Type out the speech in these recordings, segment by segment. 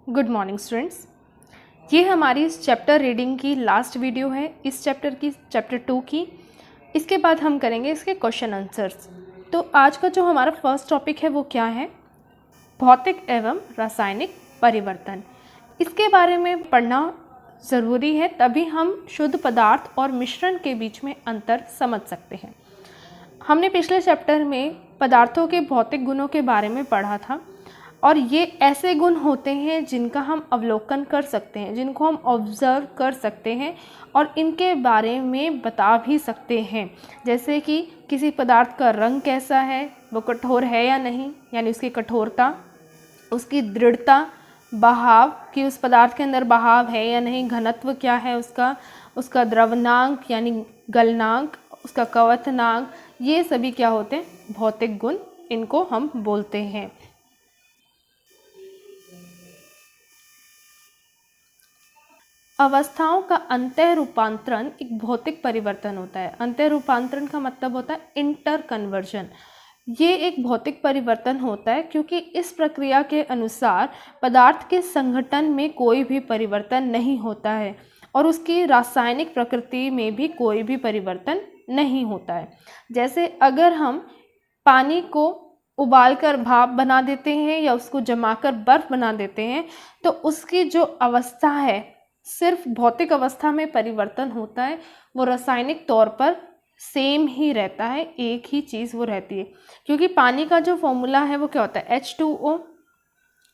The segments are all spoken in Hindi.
Good morning students. ये हमारी इस चैप्टर रीडिंग की लास्ट वीडियो है, इस चैप्टर की, चैप्टर 2 की। इसके बाद हम करेंगे इसके क्वेश्चन आंसर्स। तो आज का जो हमारा फर्स्ट टॉपिक है वो क्या है? भौतिक एवं रासायनिक परिवर्तन। इसके बारे में पढ़ना ज़रूरी है, तभी हम शुद्ध पदार्थ और मिश्रण के बीच में अंतर समझ सकते हैं। हमने पिछले चैप्टर में पदार्थों के भौतिक गुणों के बारे में पढ़ा था, और ये ऐसे गुण होते हैं जिनका हम अवलोकन कर सकते हैं, जिनको हम ऑब्ज़र्व कर सकते हैं और इनके बारे में बता भी सकते हैं। जैसे कि किसी पदार्थ का रंग कैसा है, वो कठोर है या नहीं, यानी उसकी कठोरता, उसकी दृढ़ता, बहाव कि उस पदार्थ के अंदर बहाव है या नहीं, घनत्व क्या है उसका द्रवनांक यानी गलनांक, उसका कवथनांक, ये सभी क्या होते हैं? भौतिक गुण, इनको हम बोलते हैं। अवस्थाओं का अंतः रूपांतरण एक भौतिक परिवर्तन होता है। अंतः रूपांतरण का मतलब होता है इंटर कन्वर्जन। ये एक भौतिक परिवर्तन होता है क्योंकि इस प्रक्रिया के अनुसार पदार्थ के संघटन में कोई भी परिवर्तन नहीं होता है और उसकी रासायनिक प्रकृति में भी कोई भी परिवर्तन नहीं होता है। जैसे अगर हम पानी को उबालकर भाप बना देते हैं या उसको जमाकर बर्फ बना देते हैं, तो उसकी जो अवस्था है सिर्फ भौतिक अवस्था में परिवर्तन होता है, वो रासायनिक तौर पर सेम ही रहता है, एक ही चीज़ वो रहती है। क्योंकि पानी का जो फॉर्मूला है वो क्या होता है? H2O।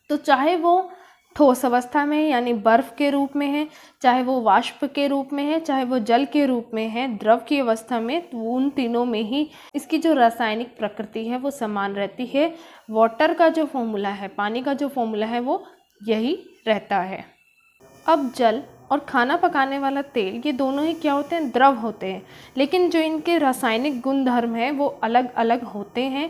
तो चाहे वो ठोस अवस्था में यानी बर्फ़ के रूप में है, चाहे वो वाष्प के रूप में है, चाहे वो जल के रूप में है, द्रव की अवस्था में, तो उन तीनों में ही इसकी जो रासायनिक प्रकृति है वो समान रहती है। वाटर का जो फॉर्मूला है, पानी का जो फॉर्मूला है, वो यही रहता है। अब जल और खाना पकाने वाला तेल, ये दोनों ही क्या होते हैं? द्रव होते हैं, लेकिन जो इनके रासायनिक गुण धर्म हैं वो अलग अलग होते हैं।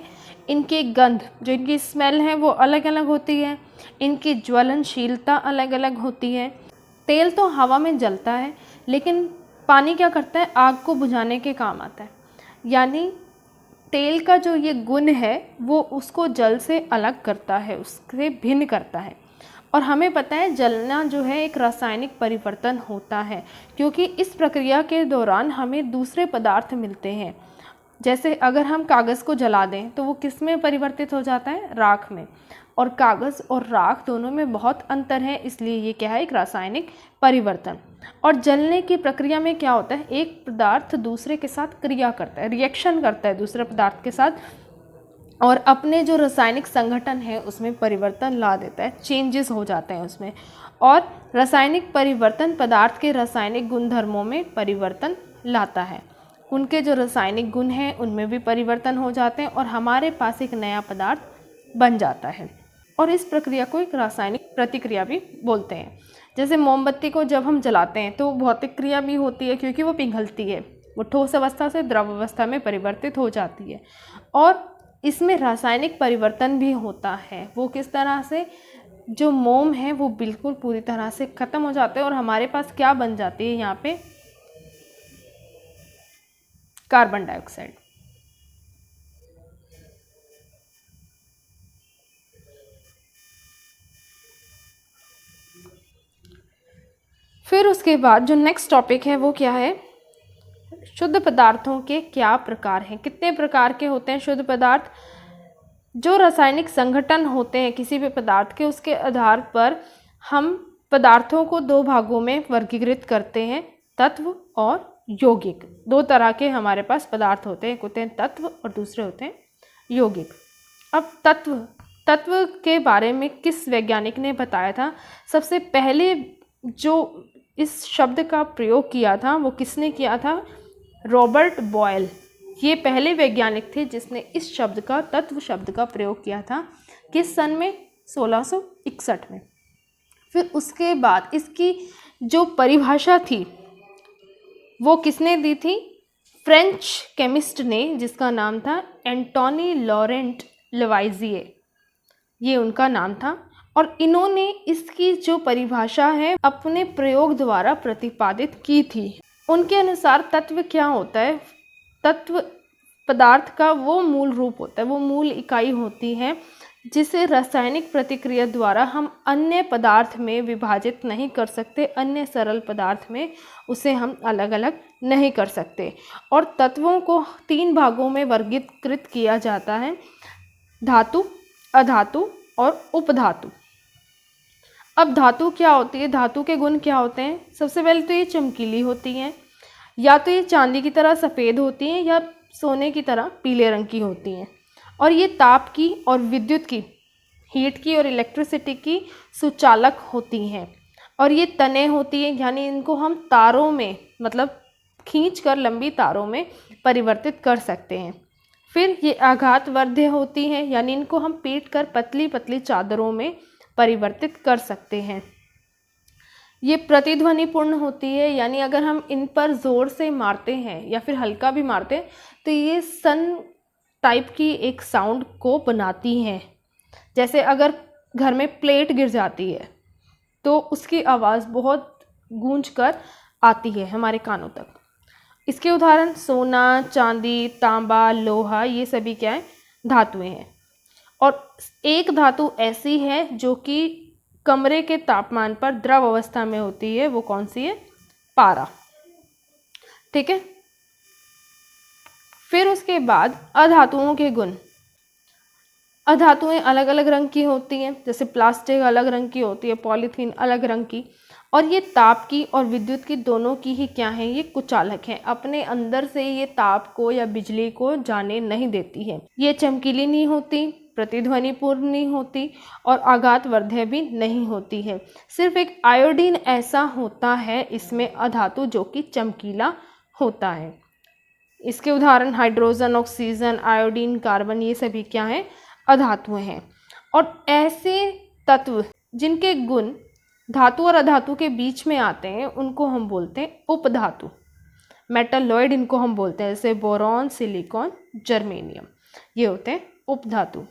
इनकी गंध, जो इनकी स्मेल है, वो अलग अलग होती है। इनकी ज्वलनशीलता अलग अलग होती है। तेल तो हवा में जलता है, लेकिन पानी क्या करता है? आग को बुझाने के काम आता है। यानी तेल का जो ये गुण है वो उसको जल से अलग करता है, उससे भिन्न करता है। और हमें पता है जलना जो है एक रासायनिक परिवर्तन होता है, क्योंकि इस प्रक्रिया के दौरान हमें दूसरे पदार्थ मिलते हैं। जैसे अगर हम कागज़ को जला दें तो वो किस में परिवर्तित हो जाता है? राख में। और कागज़ और राख दोनों में बहुत अंतर है, इसलिए ये क्या है? एक रासायनिक परिवर्तन। और जलने की प्रक्रिया में क्या होता है? एक पदार्थ दूसरे के साथ क्रिया करता है, रिएक्शन करता है दूसरे पदार्थ के साथ, और अपने जो रासायनिक संगठन है उसमें परिवर्तन ला देता है, चेंजेस हो जाते हैं उसमें। और रासायनिक परिवर्तन पदार्थ के रासायनिक गुणधर्मों में परिवर्तन लाता है। उनके जो रासायनिक गुण हैं उनमें भी परिवर्तन हो जाते हैं और हमारे पास एक नया पदार्थ बन जाता है। और इस प्रक्रिया को एक रासायनिक प्रतिक्रिया भी बोलते हैं। जैसे मोमबत्ती को जब हम जलाते हैं तो भौतिक क्रिया भी होती है, क्योंकि वो पिघलती है, वो ठोस अवस्था से द्रव अवस्था में परिवर्तित हो जाती है। और इसमें रासायनिक परिवर्तन भी होता है। वो किस तरह से? जो मोम है वो बिल्कुल पूरी तरह से ख़त्म हो जाते हैं और हमारे पास क्या बन जाती है यहाँ पे? Carbon dioxide. फिर उसके बाद जो नेक्स्ट टॉपिक है वो क्या है? शुद्ध पदार्थों के क्या प्रकार हैं? कितने प्रकार के होते हैं शुद्ध पदार्थ? जो रासायनिक संघटन होते हैं किसी भी पदार्थ के, उसके आधार पर हम पदार्थों को दो भागों में वर्गीकृत करते हैं, तत्व और यौगिक। दो तरह के हमारे पास पदार्थ होते हैं, एक होते हैं तत्व और दूसरे होते हैं यौगिक। अब तत्व के बारे में किस वैज्ञानिक ने बताया था? सबसे पहले जो इस शब्द का प्रयोग किया था वो किसने किया था? Robert Boyle. ये पहले वैज्ञानिक थे जिसने इस शब्द का, तत्व शब्द का प्रयोग किया था। किस सन में? 1661 में। फिर उसके बाद इसकी जो परिभाषा थी वो किसने दी थी? फ्रेंच केमिस्ट ने, जिसका नाम था एंटोनी लॉरेंट लवाइजिए, ये उनका नाम था। और इन्होंने इसकी जो परिभाषा है अपने प्रयोग द्वारा प्रतिपादित की थी। उनके अनुसार तत्व क्या होता है? तत्व पदार्थ का वो मूल रूप होता है, वो मूल इकाई होती है जिसे रासायनिक प्रतिक्रिया द्वारा हम अन्य पदार्थ में विभाजित नहीं कर सकते, अन्य सरल पदार्थ में उसे हम अलग अलग नहीं कर सकते। और तत्वों को 3 भागों में वर्गीकृत किया जाता है, धातु, अधातु और उपधातु। अब धातु क्या होती है, धातु के गुण क्या होते हैं? सबसे पहले तो ये चमकीली होती हैं, या तो ये चांदी की तरह सफ़ेद होती हैं या सोने की तरह पीले रंग की होती हैं। और ये ताप की और विद्युत की, हीट की और इलेक्ट्रिसिटी की सुचालक होती हैं। और ये तने होती हैं, यानी इनको हम तारों में, मतलब खींचकर लंबी तारों में परिवर्तित कर सकते हैं। फिर ये आघातवर्ध्य होती हैं, यानी इनको हम पीट कर पतली पतली चादरों में परिवर्तित कर सकते हैं। ये प्रतिध्वनिपूर्ण होती है, यानी अगर हम इन पर ज़ोर से मारते हैं या फिर हल्का भी मारते हैं तो ये सन टाइप की एक साउंड को बनाती हैं। जैसे अगर घर में प्लेट गिर जाती है तो उसकी आवाज़ बहुत गूंज कर आती है हमारे कानों तक। इसके उदाहरण सोना, चांदी, तांबा, लोहा, ये सभी क्या है? धातुएं हैं। और एक धातु ऐसी है जो कि कमरे के तापमान पर द्रव अवस्था में होती है, वो कौन सी है? पारा। ठीक है। फिर उसके बाद अधातुओं के गुण। अधातुएं अलग अलग रंग की होती हैं, जैसे प्लास्टिक अलग रंग की होती है, पॉलीथीन अलग रंग की। और ये ताप की और विद्युत की दोनों की ही क्या है? ये कुचालक हैं। अपने अंदर से ये ताप को या बिजली को जाने नहीं देती है। ये चमकीली नहीं होती, प्रतिध्वनिपूर्ण नहीं होती और आघातवर्ध्य भी नहीं होती है। सिर्फ एक आयोडीन ऐसा होता है इसमें अधातु जो कि चमकीला होता है। इसके उदाहरण हाइड्रोजन, ऑक्सीजन, आयोडीन, कार्बन, ये सभी क्या हैं? अधातुएं हैं। और ऐसे तत्व जिनके गुण धातु और अधातु के बीच में आते हैं उनको हम बोलते हैं उपधातु। मेटलॉइड इनको हम बोलते हैं, जैसे बोरॉन, सिलिकॉन, जर्मेनियम, ये होते हैं उपधातु।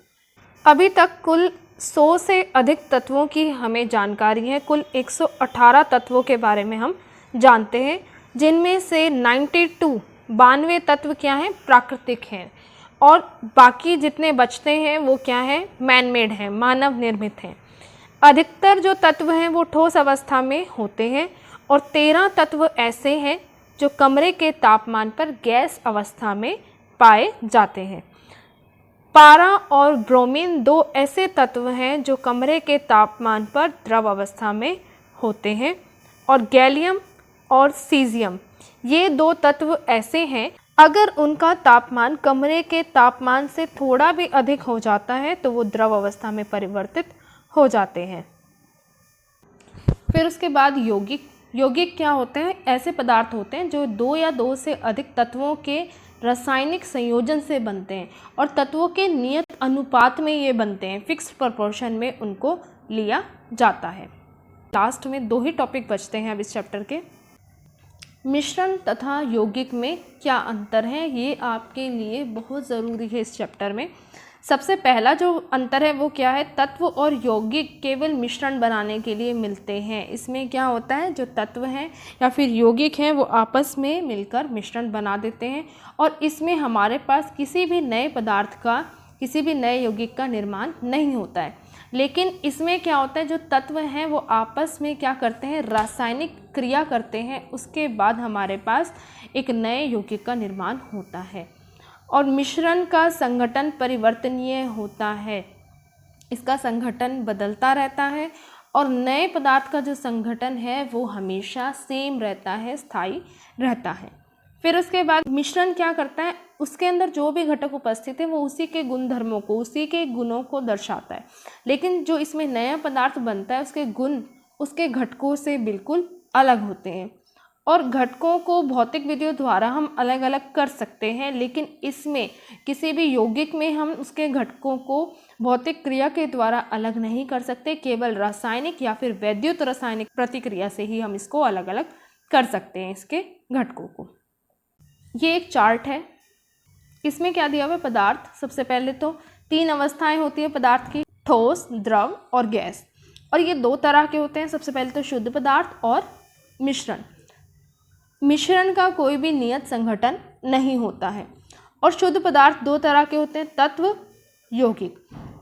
अभी तक कुल 100 से अधिक तत्वों की हमें जानकारी है। कुल 118 तत्वों के बारे में हम जानते हैं, जिनमें से 92 तत्व क्या हैं? प्राकृतिक हैं। और बाकी जितने बचते हैं वो क्या हैं? मैन मेड हैं, मानव निर्मित हैं। अधिकतर जो तत्व हैं वो ठोस अवस्था में होते हैं और 13 तत्व ऐसे हैं जो कमरे के तापमान पर गैस अवस्था में पाए जाते हैं। पारा और ब्रोमीन 2 ऐसे तत्व हैं जो कमरे के तापमान पर द्रव अवस्था में होते हैं। और गैलियम और सीजियम, ये 2 तत्व ऐसे हैं अगर उनका तापमान कमरे के तापमान से थोड़ा भी अधिक हो जाता है तो वो द्रव अवस्था में परिवर्तित हो जाते हैं। फिर उसके बाद यौगिक। यौगिक क्या होते हैं? ऐसे पदार्थ होते हैं जो 2 या 2 से अधिक तत्वों के रासायनिक संयोजन से बनते हैं और तत्वों के नियत अनुपात में ये बनते हैं, फिक्स्ड प्रोपोर्शन में उनको लिया जाता है। लास्ट में 2 ही टॉपिक बचते हैं अब इस चैप्टर के। मिश्रण तथा यौगिक में क्या अंतर है, ये आपके लिए बहुत ज़रूरी है इस चैप्टर में। सबसे पहला जो अंतर है वो क्या है? तत्व और यौगिक केवल मिश्रण बनाने के लिए मिलते हैं। इसमें क्या होता है? जो तत्व हैं या फिर यौगिक हैं वो आपस में मिलकर मिश्रण बना देते हैं और इसमें हमारे पास किसी भी नए पदार्थ का, किसी भी नए यौगिक का निर्माण नहीं होता है। लेकिन इसमें क्या होता है? जो तत्व हैं वो आपस में क्या करते हैं? रासायनिक क्रिया करते हैं, उसके बाद हमारे पास एक नए यौगिक का निर्माण होता है। और मिश्रण का संघटन परिवर्तनीय होता है, इसका संघटन बदलता रहता है और नए पदार्थ का जो संघटन है वो हमेशा सेम रहता है, स्थायी रहता है। फिर उसके बाद मिश्रण क्या करता है? उसके अंदर जो भी घटक उपस्थित है वो उसी के गुणधर्मों को, उसी के गुणों को दर्शाता है। लेकिन जो इसमें नया पदार्थ बनता है उसके गुण उसके घटकों से बिल्कुल अलग होते हैं। और घटकों को भौतिक विधियों द्वारा हम अलग अलग कर सकते हैं, लेकिन इसमें किसी भी यौगिक में हम उसके घटकों को भौतिक क्रिया के द्वारा अलग नहीं कर सकते। केवल रासायनिक या फिर वैद्युत रासायनिक प्रतिक्रिया से ही हम इसको अलग अलग कर सकते हैं, इसके घटकों को। ये एक चार्ट है, इसमें क्या दिया हुआ है? पदार्थ। सबसे पहले तो 3 अवस्थाएं होती है पदार्थ की, ठोस, द्रव और गैस। और ये 2 तरह के होते हैं। सबसे पहले तो शुद्ध पदार्थ और मिश्रण। मिश्रण का कोई भी नियत संघटन नहीं होता है। और शुद्ध पदार्थ 2 तरह के होते हैं, तत्व, यौगिक।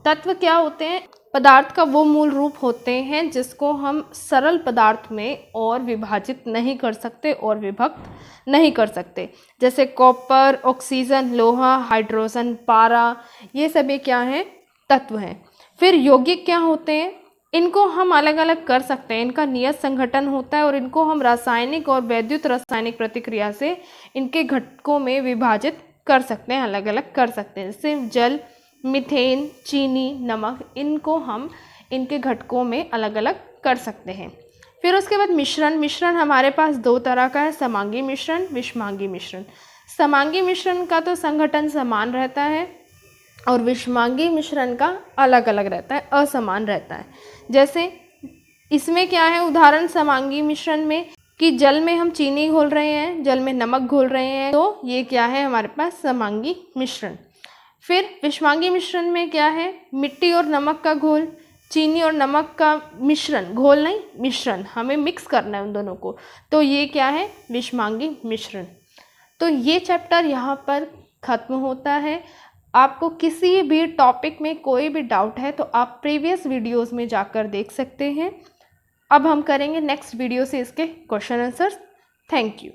तत्व क्या होते हैं? पदार्थ का वो मूल रूप होते हैं जिसको हम सरल पदार्थ में और विभाजित नहीं कर सकते और विभक्त नहीं कर सकते, जैसे कॉपर, ऑक्सीजन, लोहा, हाइड्रोजन, पारा, ये सभी क्या हैं? तत्व हैं। फिर यौगिक क्या होते हैं? इनको हम अलग अलग कर सकते हैं, इनका नियत संगठन होता है और इनको हम रासायनिक और वैद्युत रासायनिक प्रतिक्रिया से इनके घटकों में विभाजित कर सकते हैं, अलग अलग कर सकते हैं, जैसे जल, मीथेन, चीनी, नमक, इनको हम इनके घटकों में अलग अलग कर सकते हैं। फिर उसके बाद मिश्रण हमारे पास दो तरह का है, समांगी मिश्रण, विषमांगी मिश्रण। समांगी मिश्रण का तो संगठन समान रहता है और विषमांगी मिश्रण का अलग अलग रहता है, असमान रहता है। जैसे इसमें क्या है उदाहरण समांगी मिश्रण में कि जल में हम चीनी घोल रहे हैं, जल में नमक घोल रहे हैं, तो ये क्या है हमारे पास? समांगी मिश्रण। फिर विषमांगी मिश्रण में क्या है? मिट्टी और नमक का घोल, चीनी और नमक का मिश्रण, घोल नहीं मिश्रण, हमें मिक्स करना है उन दोनों को, तो ये क्या है? विषमांगी मिश्रण। तो ये चैप्टर यहाँ पर ख़त्म होता है। आपको किसी भी टॉपिक में कोई भी डाउट है तो आप प्रीवियस वीडियोस में जाकर देख सकते हैं। अब हम करेंगे नेक्स्ट वीडियो से इसके क्वेश्चन आंसर्स। Thank you.